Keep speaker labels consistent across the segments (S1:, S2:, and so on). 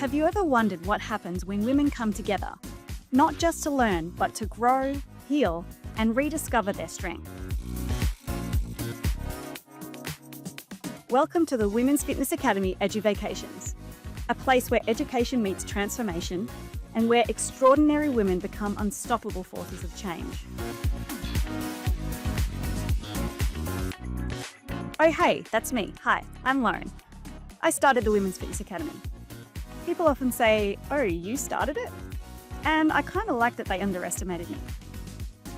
S1: Have you ever wondered what happens when women come together? Not just to learn, but to grow, heal, and rediscover their strength. Welcome to the Women's Fitness Academy EduVacations, a place where education meets transformation and where extraordinary women become unstoppable forces of change. Oh hey, that's me. Hi, I'm Lauren. I started the Women's Fitness Academy. People often say, oh, you started it? And I kind of like that they underestimated me.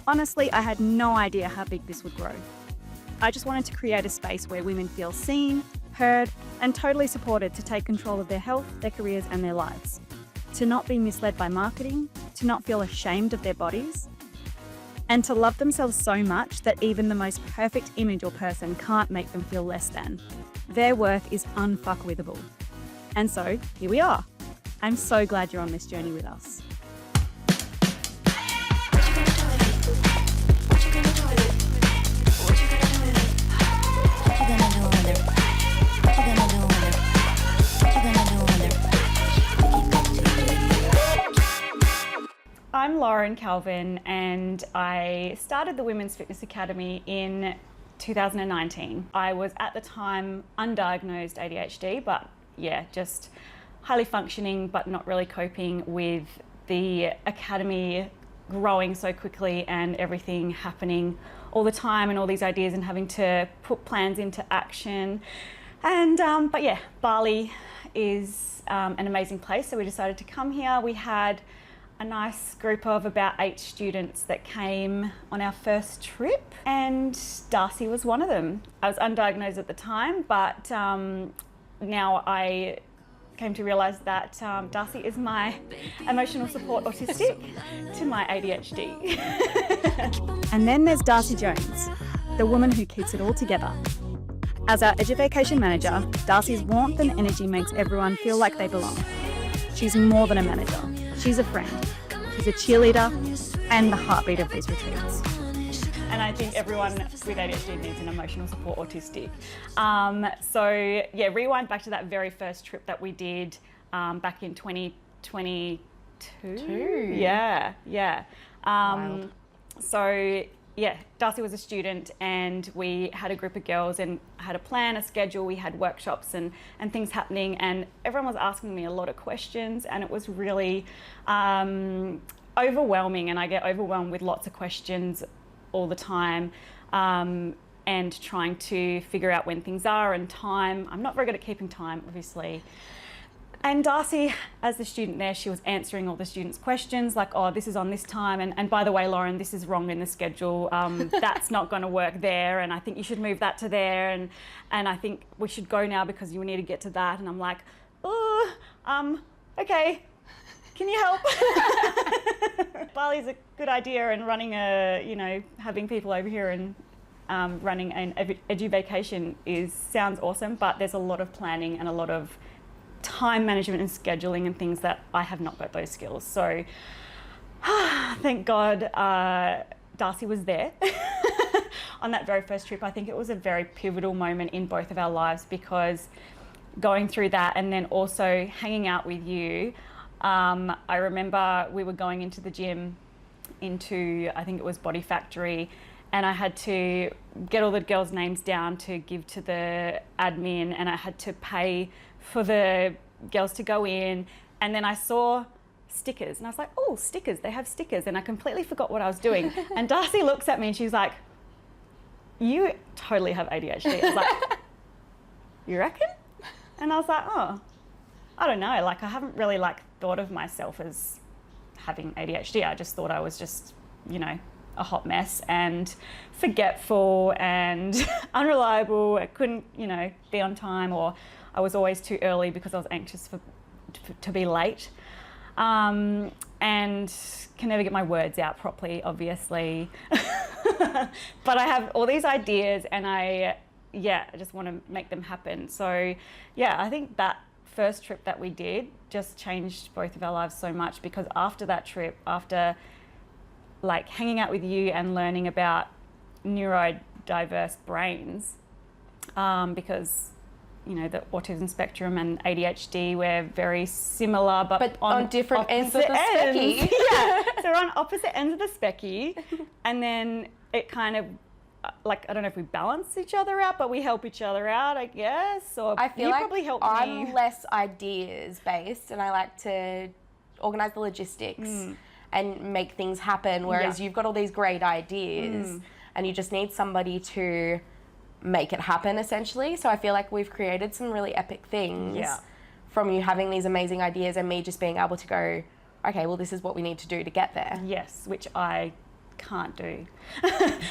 S1: Honestly, I had no idea how big this would grow. I just wanted to create a space where women feel seen, heard, and totally supported to take control of their health, their careers, and their lives. To not be misled by marketing, to not feel ashamed of their bodies, and to love themselves so much that even the most perfect image or person can't make them feel less than. Their worth is unfuckwithable. And so, here we are. I'm so glad you're on this journey with us. I'm Lauren Calvin, and I started the Women's Fitness Academy in 2019. I was at the time undiagnosed ADHD, but yeah, just highly functioning, but not really coping with the academy growing so quickly and everything happening all the time and all these ideas and having to put plans into action. And but yeah, Bali is an amazing place, so we decided to come here. We had a nice group of about 8 students that came on our first trip, and Darcy was one of them. I was undiagnosed at the time, but now I came to realise that Darcy is my emotional support autistic to my ADHD. And then there's Darcy Jones, the woman who keeps it all together. As our EduVacation manager, Darcy's warmth and energy makes everyone feel like they belong. She's more than a manager. She's a friend. She's a cheerleader and the heartbeat of these retreats. And I think everyone with ADHD needs an emotional support autistic. So yeah, rewind back to that very first trip that we did back in 2022. Yeah. So yeah, Darcy was a student and we had a group of girls and had a plan, a schedule, we had workshops and things happening, and everyone was asking me a lot of questions, and it was really overwhelming, and I get overwhelmed with lots of questions all the time, and trying to figure out when things are and time. I'm not very good at keeping time, obviously. And Darcy, as the student there, she was answering all the students' questions, like, oh, this is on this time, and by the way, Lauren, this is wrong in the schedule, that's not going to work there, and I think you should move that to there, and I think we should go now because you need to get to that. And I'm like, oh, okay, can you help? Bali's a good idea, and running having people over here and running an EduVacation sounds awesome, but there's a lot of planning and a lot of time management and scheduling and things that I have not got those skills. So thank God Darcy was there on that very first trip. I think it was a very pivotal moment in both of our lives, because going through that and then also hanging out with you, I remember we were going into the gym, I think it was Body Factory, and I had to get all the girls' names down to give to the admin, and I had to pay for the girls to go in, and then I saw stickers and I was like, oh, stickers, they have stickers, and I completely forgot what I was doing. And Darcy looks at me and she's like, you totally have ADHD. I was like, you reckon? And I was like, oh, I don't know, like I haven't really thought of myself as having ADHD. I just thought I was just, a hot mess and forgetful and unreliable. I couldn't, be on time, or I was always too early because I was anxious to be late, and can never get my words out properly, obviously. But I have all these ideas, and I just want to make them happen. So yeah, I think that first trip that we did just changed both of our lives so much, because after that trip, after hanging out with you and learning about neurodiverse brains, because you know, the autism spectrum and ADHD, we're very similar, but
S2: on different ends of the specky.
S1: Yeah, so we're on opposite ends of the specky, and then it kind of, like, I don't know if we balance each other out, but we help each other out, I guess. Or
S2: I feel
S1: you
S2: like
S1: probably help
S2: I'm
S1: me.
S2: less ideas based, and I like to organise the logistics and make things happen, whereas you've got all these great ideas and you just need somebody to make it happen, essentially. So I feel like we've created some really epic things from you having these amazing ideas and me just being able to go, okay, well, this is what we need to do to get there.
S1: Yes, which I can't do.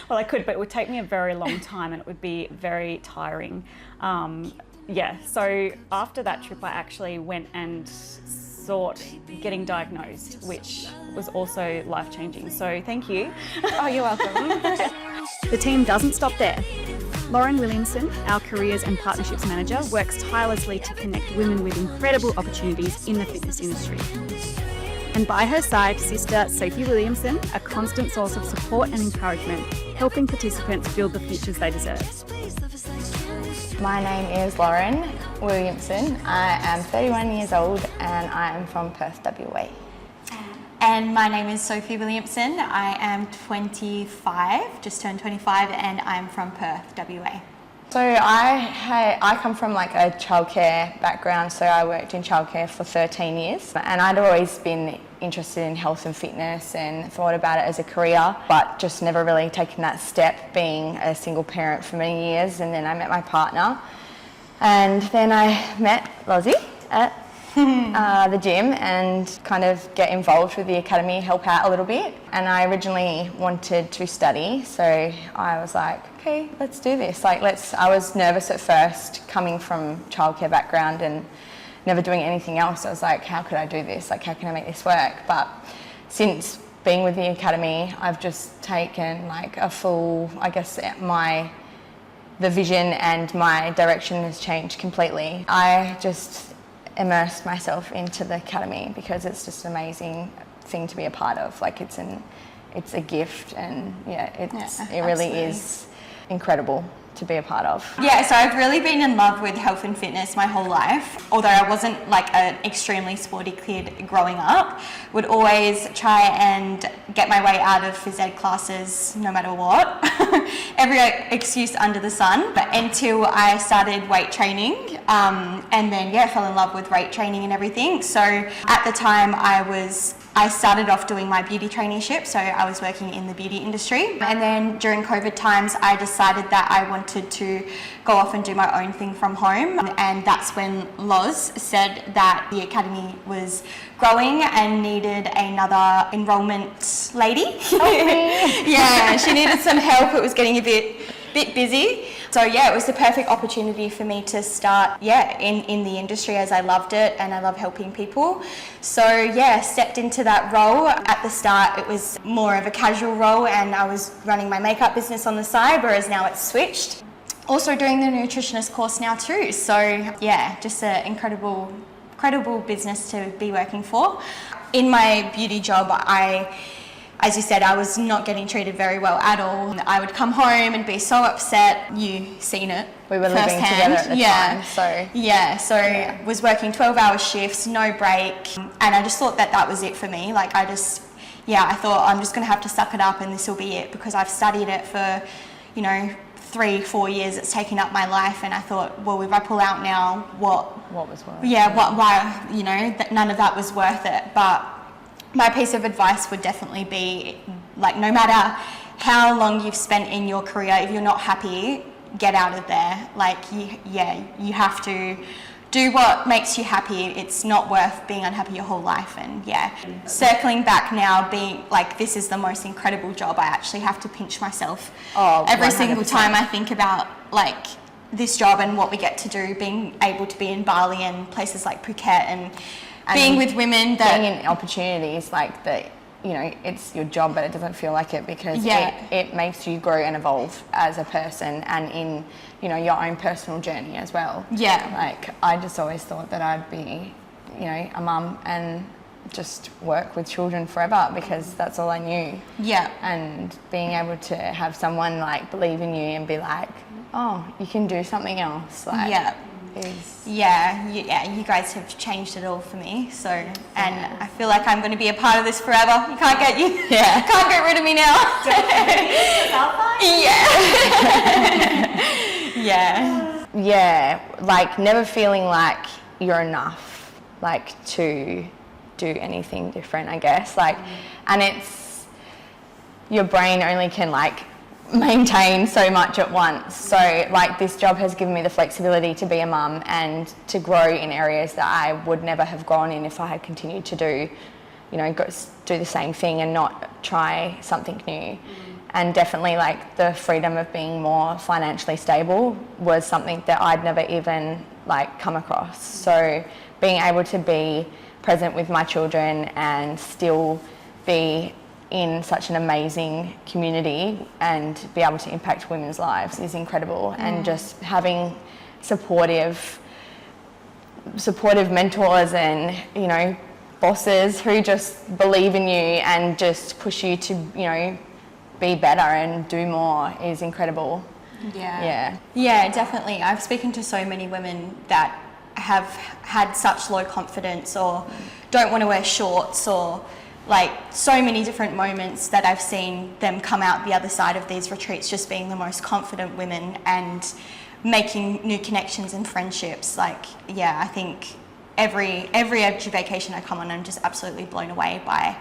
S1: Well, I could, but it would take me a very long time and it would be very tiring. So after that trip, I actually went and sought getting diagnosed, which was also life-changing. So thank you.
S2: Oh, you're welcome.
S1: The team doesn't stop there. Lauren Williamson, our Careers and Partnerships Manager, works tirelessly to connect women with incredible opportunities in the fitness industry. And by her side, sister Sophie Williamson, a constant source of support and encouragement, helping participants build the futures they deserve.
S3: My name is Lauren Williamson. I am 31 years old and I am from Perth, WA.
S4: And my name is Sophie Williamson. I am 25, just turned 25, and I'm from Perth, WA.
S3: So I come from like a childcare background, so I worked in childcare for 13 years, and I'd always been interested in health and fitness and thought about it as a career, but just never really taken that step, being a single parent for many years. And then I met my partner, and then I met Lozzie at the gym and kind of get involved with the academy, help out a little bit. And I originally wanted to study, so I was like, okay, let's do this. I was nervous at first, coming from childcare background and never doing anything else. I was like, how could I do this? Like, how can I make this work? But since being with the academy, I've just taken like a full, I guess the vision and my direction has changed completely. I just immersed myself into the academy because it's just an amazing thing to be a part of. Like, it's a gift, and it really is incredible to be a part of.
S4: Yeah, so I've really been in love with health and fitness my whole life. Although I wasn't like an extremely sporty kid growing up, would always try and get my way out of phys ed classes no matter what. Every excuse under the sun, but until I started weight training, and then fell in love with weight training and everything. So at the time I started off doing my beauty traineeship, so I was working in the beauty industry. And then during COVID times, I decided that I wanted to go off and do my own thing from home. And that's when Loz said that the academy was growing and needed another enrollment lady. Yeah, she needed some help. It was getting a bit busy. So it was the perfect opportunity for me to start in the industry, as I loved it and I love helping people. So stepped into that role. At the start it was more of a casual role and I was running my makeup business on the side, whereas now it's switched. Also doing the nutritionist course now too. So just an incredible business to be working for. In my beauty job, as you said, I was not getting treated very well at all. I would come home and be so upset. You've seen it.
S3: We were living together at the time, so.
S4: Was working 12-hour shifts, no break. And I just thought that was it for me. Like I thought I'm just gonna have to suck it up and this will be it, because I've studied it for, 3-4 years. It's taken up my life, and I thought, well, if I pull out now, what
S3: was worth it?
S4: Why, that none of that was worth it. But my piece of advice would definitely be, like, no matter how long you've spent in your career, if you're not happy, get out of there. Like, you have to do what makes you happy. It's not worth being unhappy your whole life. And circling back now, being like, this is the most incredible job. I actually have to pinch myself every 100%. Single time I think about like this job and what we get to do, being able to be in Bali and places like Phuket and being with women that
S3: being in opportunities like that, it's your job, but it doesn't feel like it, because it makes you grow and evolve as a person and in your own personal journey as well. Like, I just always thought that I'd be a mum and just work with children forever, because that's all I knew. And being able to have someone like believe in you and be like, oh, you can do something else, like
S4: Yeah, you guys have changed it all for me. So, and I feel like I'm going to be a part of this forever. You can't get can't get rid of me now.
S3: Yeah, like never feeling like you're enough, like to do anything different, I guess. Like, and it's, your brain only can like maintain so much at once. So like this job has given me the flexibility to be a mum and to grow in areas that I would never have grown in if I had continued to do, you know, do the same thing and not try something new. And definitely like the freedom of being more financially stable was something that I'd never even like come across. So being able to be present with my children and still be in such an amazing community and be able to impact women's lives is incredible. And just having supportive mentors and, you know, bosses who just believe in you and just push you to, you know, be better and do more is incredible.
S4: Yeah, definitely. I've spoken to so many women that have had such low confidence or don't want to wear shorts, or like so many different moments that I've seen them come out the other side of these retreats just being the most confident women and making new connections and friendships. Like, yeah, I think every EduVacation I come on, I'm just absolutely blown away by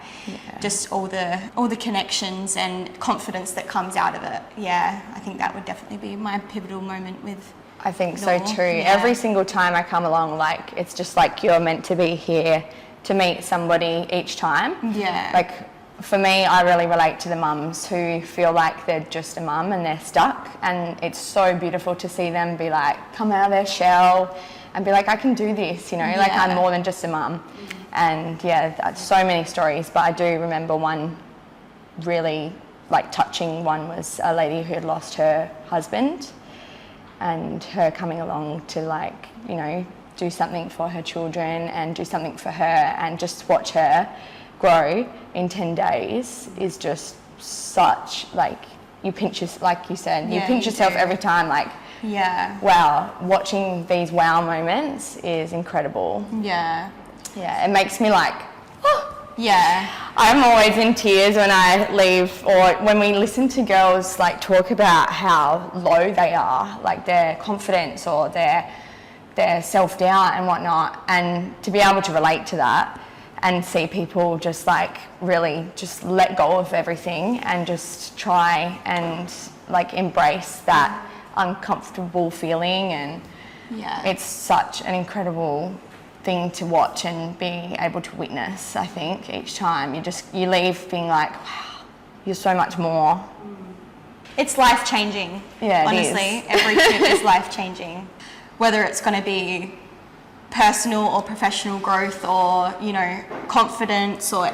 S4: just all the connections and confidence that comes out of it. Yeah, I think that would definitely be my pivotal moment with.
S3: I think so too. Every single time I come along, like it's just like you're meant to be here to meet somebody each time.
S4: Yeah.
S3: Like for me, I really relate to the mums who feel like they're just a mum and they're stuck, and it's so beautiful to see them be like, come out of their shell and be like, I can do this, you know, like I'm more than just a mum. And that's so many stories, but I do remember one really like touching one was a lady who had lost her husband, and her coming along to like, you know, do something for her children and do something for her and just watch her grow in 10 days is just such, like, you pinch yourself, like you said, you pinch yourself every time, like, wow, watching these wow moments is incredible. Yeah, it makes me like, I'm always in tears when I leave, or when we listen to girls like talk about how low they are, like their confidence or their self-doubt and whatnot, and to be able to relate to that and see people just like really just let go of everything and just try and like embrace that uncomfortable feeling, and it's such an incredible thing to watch and be able to witness. I think each time you leave being like, wow, you're so much more.
S4: It's life-changing. Honestly, every trip is life-changing, whether it's going to be personal or professional growth, or, you know, confidence, or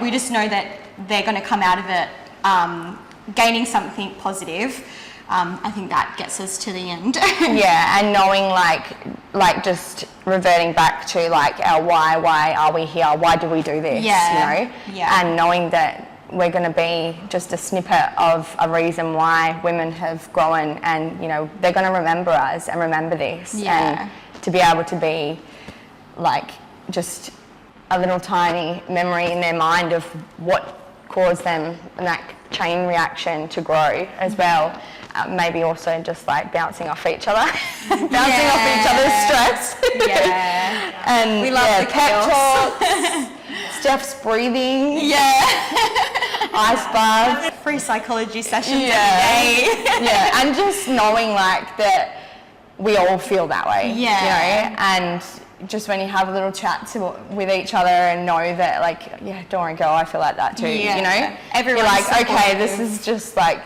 S4: we just know that they're going to come out of it gaining something positive. I think that gets us to the end.
S3: And knowing like just reverting back to like our why are we here, why do we do this, you know, and knowing that we're going to be just a snippet of a reason why women have grown, and, you know, they're going to remember us and remember this, and to be able to be like just a little tiny memory in their mind of what caused them that chain reaction to grow as well. Maybe also just like bouncing off each other, bouncing off each other's stress. And
S4: we love the
S3: pep
S4: chaos.
S3: talks, Steph's breathing, ice baths,
S4: free psychology sessions every day.
S3: And just knowing like that we all feel that way, you know, and just when you have a little chat with each other and know that like, don't worry girl, I feel like that too, you know,
S4: everyone's
S3: you're like,
S4: supportive.
S3: okay, this is just like,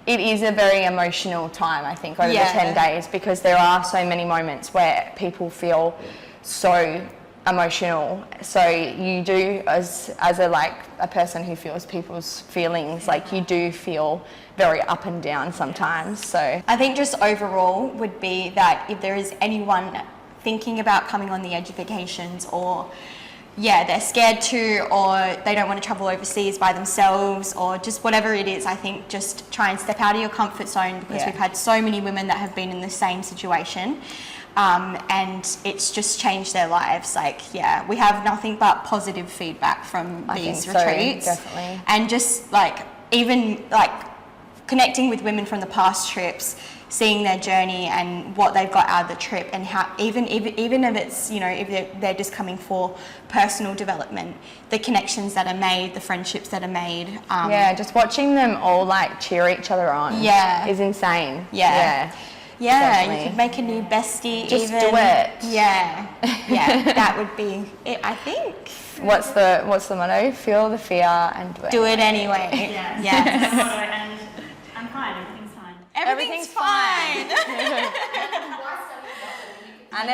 S3: it is a very emotional time, I think, over the 10 days, because there are so many moments where people feel so emotional. So you do, as a person who feels people's feelings, like you do feel very up and down sometimes. So
S4: I think just overall would be that if there is anyone thinking about coming on the EduVacations, or they're scared to, or they don't want to travel overseas by themselves, or just whatever it is. I think just try and step out of your comfort zone, because we've had so many women that have been in the same situation, and it's just changed their lives. Like, we have nothing but positive feedback from these retreats.
S3: So, definitely.
S4: And just like, even like connecting with women from the past trips, seeing their journey and what they've got out of the trip, and how even if it's, if they're just coming for personal development, the connections that are made, the friendships that are made.
S3: Just watching them all like cheer each other on is insane.
S4: Yeah,
S3: definitely.
S4: You could make a new bestie.
S3: Just
S4: even.
S3: do it.
S4: Yeah, that would be it, I think.
S3: What's the motto? Feel the fear and do it.
S4: Do it anyway.
S1: Yes. And I'm fine. Everything's fine.
S4: Everything's fine.
S3: And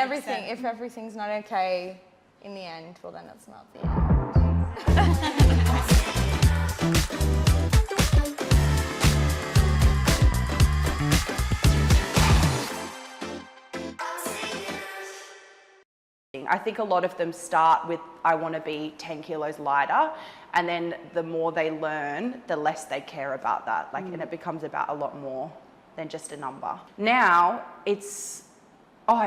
S3: if everything's not okay in the end, well then it's not the end.
S5: I think a lot of them start with, I want to be 10 kilos lighter, and then the more they learn, the less they care about that. And it becomes about a lot more than just a number. Now it's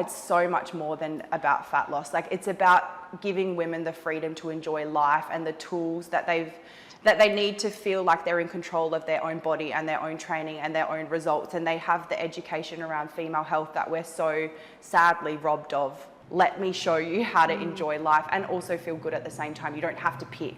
S5: so much more than about fat loss. It's about giving women the freedom to enjoy life and the tools that they need to feel like they're in control of their own body and their own training and their own results. And they have the education around female health that we're so sadly robbed of. Let me show you how to enjoy life and also feel good at the same time. You don't have to pick.